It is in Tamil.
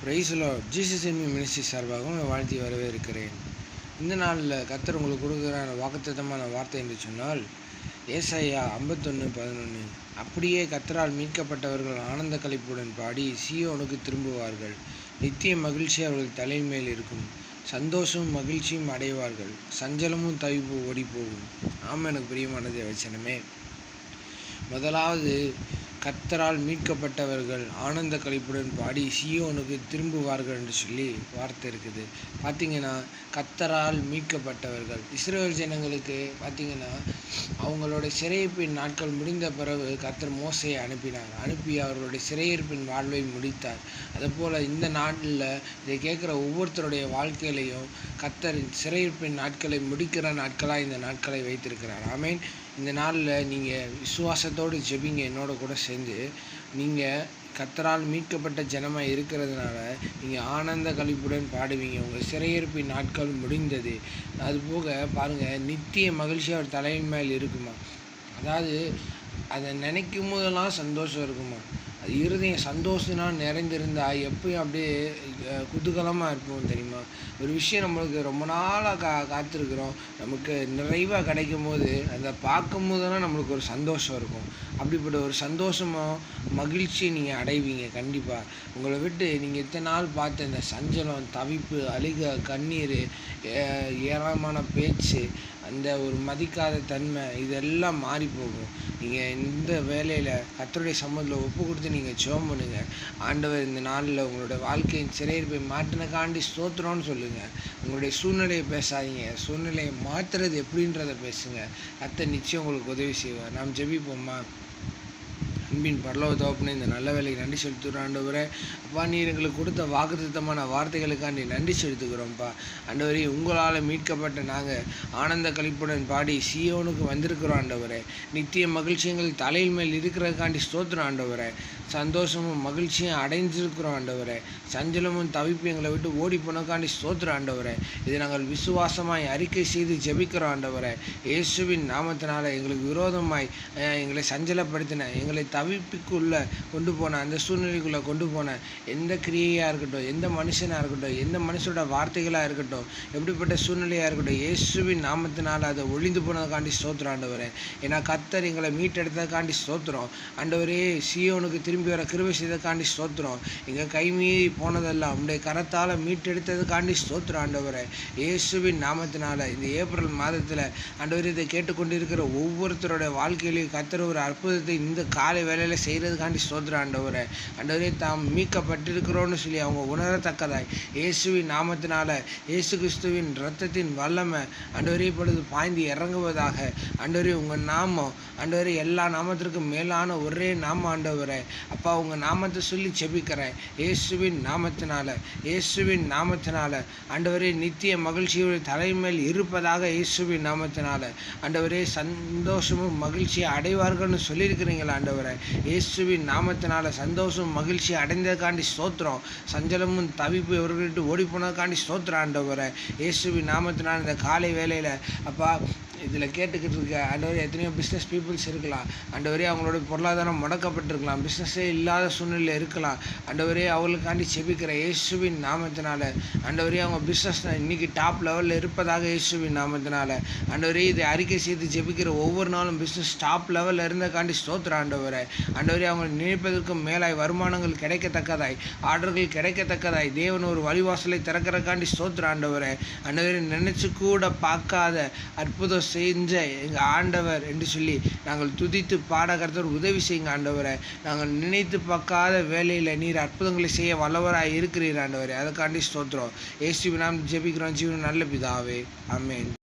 Price Lord. Jesus in me ministry சார்பாக உங்களை வாழ்த்தி வரவேற்கிறேன். இந்த நாளில் கர்த்தர் உங்களுக்கு கொடுக்குற வாக்குத்தத்தமான வார்த்தை என்று சொன்னால் ஏசாயா 51:11. அப்படியே கர்த்தரால் மீட்கப்பட்டவர்கள் ஆனந்த களிப்புடன் பாடி சீயோனுக்கு திரும்புவார்கள். நித்திய மகிழ்ச்சி அவர்கள் தலைமேல் இருக்கும். சந்தோஷமும் மகிழ்ச்சியும் அடைவார்கள். சஞ்சலமும் தவிப்பு ஓடிப்போகும். எனக்கு பிரியமானதே வச்சனமே. முதலாவது, கர்த்தரால் மீட்கப்பட்டவர்கள் ஆனந்த களிப்புடன் பாடி சீயோனுக்கு திரும்புவார்கள் என்று சொல்லி வார்த்தை இருக்குது. பார்த்திங்கன்னா, கர்த்தரால் மீட்கப்பட்டவர்கள் இஸ்ரவேல் ஜனங்களுக்கு பார்த்திங்கன்னா, அவங்களுடைய சிறையிருப்பின் நாட்கள் முடிந்த பிறகு கர்த்தர் மோசேயை அனுப்பி அவர்களுடைய சிறையிருப்பின் வாழ்வை முடித்தார். அதுபோல் இந்த நாட்டில் இதை கேட்குற ஒவ்வொருத்தருடைய வாழ்க்கையிலையும் கர்த்தர் சிறையிருப்பின் நாட்களை முடிக்கிற நாட்களாக இந்த நாட்களை வைத்திருக்கிறார். ஆமேன். இந்த நாளில் நீங்கள் விசுவாசத்தோடு ஜெபிங்க. என்னோட கூட சேர்ந்து நீங்கள் கர்த்தரால் மீட்கப்பட்ட ஜனமாக இருக்கிறதுனால நீங்கள் ஆனந்த களிப்புடன் பாடுவீங்க. உங்கள் சிறையிருப்பின் நாட்கள் முடிந்தது. அதுபோக பாருங்கள், நித்திய மகிழ்ச்சி அவர் தலையின் மேல் இருக்குமா. அதாவது அதை நினைக்கும் போதெல்லாம் சந்தோஷம் இருக்குமா. அது இருதயம் சந்தோஷம்னா நிறைந்திருந்தால் எப்பயும் அப்படியே குதூகலமாக இருப்போம் தெரியுமா. ஒரு விஷயம் நம்மளுக்கு ரொம்ப நாளாக காத்திருக்கிறோம், நமக்கு நிறைவாக கிடைக்கும் போது அதை பார்க்கும் போதெல்லாம் நம்மளுக்கு ஒரு சந்தோஷம் இருக்கும். அப்படிப்பட்ட ஒரு சந்தோஷமோ மகிழ்ச்சி நீங்கள் அடைவீங்க. கண்டிப்பாக உங்களை விட்டு நீங்கள் இத்தனை நாள் பார்த்த இந்த சஞ்சலம், தவிப்பு, அழுகை, கண்ணீர், ஏராளமான பேச்சு, அந்த ஒரு மதிக்காத தன்மை, இதெல்லாம் மாறி போகும். நீங்கள் இந்த வேலையில் கர்த்தருடைய சமூகத்தில் ஒப்பு கொடுத்து நீங்கள் ஜெபம் பண்ணுங்கள். ஆண்டவர் இந்த நாளில் உங்களுடைய வாழ்க்கையின் சிறையிருப்பை மாற்றினக்காண்டி ஸ்தோத்திரம்னு சொல்லுங்கள். உங்களுடைய சூழ்நிலையை பேசாதீங்க, சூழ்நிலையை மாற்றுறது எப்படின்றத பேசுங்க. கர்த்தர் நிச்சயம் உங்களுக்கு உதவி செய்வார். நாம் ஜெபிப்போமா. அன்பின் பரலோக தகப்பனே, இந்த நல்ல வேலைக்கு நன்றி செலுத்துகிறோம் ஆண்டவரே. அப்பா, நீர் எங்களுக்கு கொடுத்த வாக்குத்தத்தமான வார்த்தைகளுக்காண்டி நன்றி செலுத்துகிறோம்ப்பா. ஆண்டவரே, உங்களால் மீட்கப்பட்ட நாங்கள் ஆனந்த களிப்புடன் பாடி சீயோனுக்கு வந்திருக்கிறோம் ஆண்டவரே. நித்திய மகிழ்ச்சியங்கள் தலையில் மேல் இருக்கிறதுக்காண்டி ஸ்தோத்திரம் ஆண்டவரே. சந்தோஷமும் மகிழ்ச்சியும் அடைஞ்சிருக்கிறோம் ஆண்டவரே. சஞ்சலமும் தவிப்பு எங்களை விட்டு ஓடி போனக்காண்டி ஸ்தோத்திரம் ஆண்டவரே. இதை நாங்கள் விசுவாசமாய் அறிக்கை செய்து ஜெபிக்கிறோம் ஆண்டவரே. இயேசுவின் நாமத்தினால எங்களுக்கு விரோதமாய் எங்களை சஞ்சலப்படுத்தின, எங்களை தவிப்புக்குள்ளே கொண்டு போன, அந்த சூழ்நிலைக்குள்ளே கொண்டு போன எந்த கிரியையாக இருக்கட்டும், எந்த மனுஷனாக இருக்கட்டும், எந்த மனுஷனோட வார்த்தைகளாக இருக்கட்டும், எப்படிப்பட்ட சூழ்நிலையாக இருக்கட்டும், இயேசுவின் நாமத்தினால் அதை ஒழிந்து போனதுக்காண்டி ஸ்தோத்திரம் ஆண்டவரே. ஏன்னா கர்த்தர் எங்களை மீட்டெடுத்ததுக்காண்டி ஸ்தோத்திரம் ஆண்டவரே. சீயோனுக்கு திரும்பி வர கிருபை செய்ததுக்காண்டி ஸ்தோத்திரம். எங்கள் கை மீறி போனதெல்லாம் உடைய கரத்தால் மீட்டெடுத்ததுக்காண்டி ஸ்தோத்திரம் ஆண்டவரே. இயேசுவின் நாமத்தினால இந்த ஏப்ரல் மாதத்தில் ஆண்டவரே, இதை கேட்டுக்கொண்டிருக்கிற ஒவ்வொருத்தரோட வாழ்க்கையிலையும் கர்த்தர் ஒரு அற்புதத்தை இந்த காலை வேலையில் செய்கிறதுக்காண்டி ஸ்தோத்திரம் ஆண்டவரே. ஆண்டவரே, தாம் மீட்கப்பட்டிருக்கிறோன்னு சொல்லி அவங்க உணரத்தக்கதாய் இயேசுவின் நாமத்தினால இயேசு கிறிஸ்துவின் இரத்தத்தின் வல்லமை ஆண்டவரே இப்பொழுது பாய்ந்து இறங்குவதாக. ஆண்டவரே, உங்கள் நாமம் ஆண்டவரே எல்லா நாமத்திற்கும் மேலான ஒரே நாமம் ஆண்டவரே. அப்பா, உங்கள் நாமத்தை சொல்லி செபிக்கிறேன் இயேசுவின் நாமத்தினால. இயேசுவின் நாமத்தினால ஆண்டவரே, நித்திய மகிழ்ச்சியோட தலைமையில் இருப்பதாக இயேசுவின் நாமத்தினால. ஆண்டவரே, சந்தோஷமும் மகிழ்ச்சியை அடைவார்கள்னு சொல்லியிருக்கிறீங்களா ஆண்டவரே. இயேசுவின் நாமத்தினால சந்தோஷம் மகிழ்ச்சி அடைந்ததுக்காண்டி ஸ்தோத்திரம். சஞ்சலமும் தவிப்பு இவர்கள்ட்டு ஓடி போனதுக்காண்டி ஸ்தோத்திரம் ஆண்டவரே. இயேசுவின் நாமத்தினால இந்த காலை வேலையில் அப்பா இதில் கேட்டுக்கிட்டு இருக்க ஆண்டவரே, எத்தனையோ பிஸ்னஸ் பீப்புள்ஸ் இருக்கலாம் ஆண்டவரே. அவங்களோட பொருளாதாரம் முடக்கப்பட்டிருக்கலாம், பிஸ்னஸே இல்லாத சூழ்நிலையில் இருக்கலாம் ஆண்டவரே. அவங்களுக்காண்டி செபிக்கிற இயேசுவின் நாமத்தினால ஆண்டவரே, அவங்க பிஸ்னஸ் இன்னைக்கு டாப் லெவலில் இருப்பதாக இயேசுவின் நாமத்தினால ஆண்டவரே. இதை அறிக்கை செய்து ஜெபிக்கிற ஒவ்வொரு நாளும் பிஸ்னஸ் டாப் லெவலில் இருந்தக்காண்டி ஸ்தோத்திரம் ஆண்டவரே. ஆண்டவரே, அவங்க நினைப்பதற்கும் மேலாய் வருமானங்கள் கிடைக்கத்தக்கதாய், ஆர்டர்கள் கிடைக்கத்தக்கதாய் தேவன் ஒரு வழிவாசலை திறக்கிறக்காண்டி ஸ்தோத்திரம் ஆண்டவரே. ஆண்டவரே, நினைச்சு கூட பார்க்காத அற்புதம் செஞ்ச எங்கள் ஆண்டவர் என்று சொல்லி நாங்கள் துதித்து பாட கர்த்தர் உதவி செய்யுங்க ஆண்டவரை. நாங்கள் நினைத்து பார்க்காத வேலையில் நீர் அற்புதங்களை செய்ய வல்லவராக இருக்கிறீர் ஆண்டவரே. அதுக்காண்டி ஸ்தோத்திரம். இயேசுவின் நாமத்தில் ஜெபிக்கிறோம் ஜீவன் நல்ல பிதாவே. ஆமென்.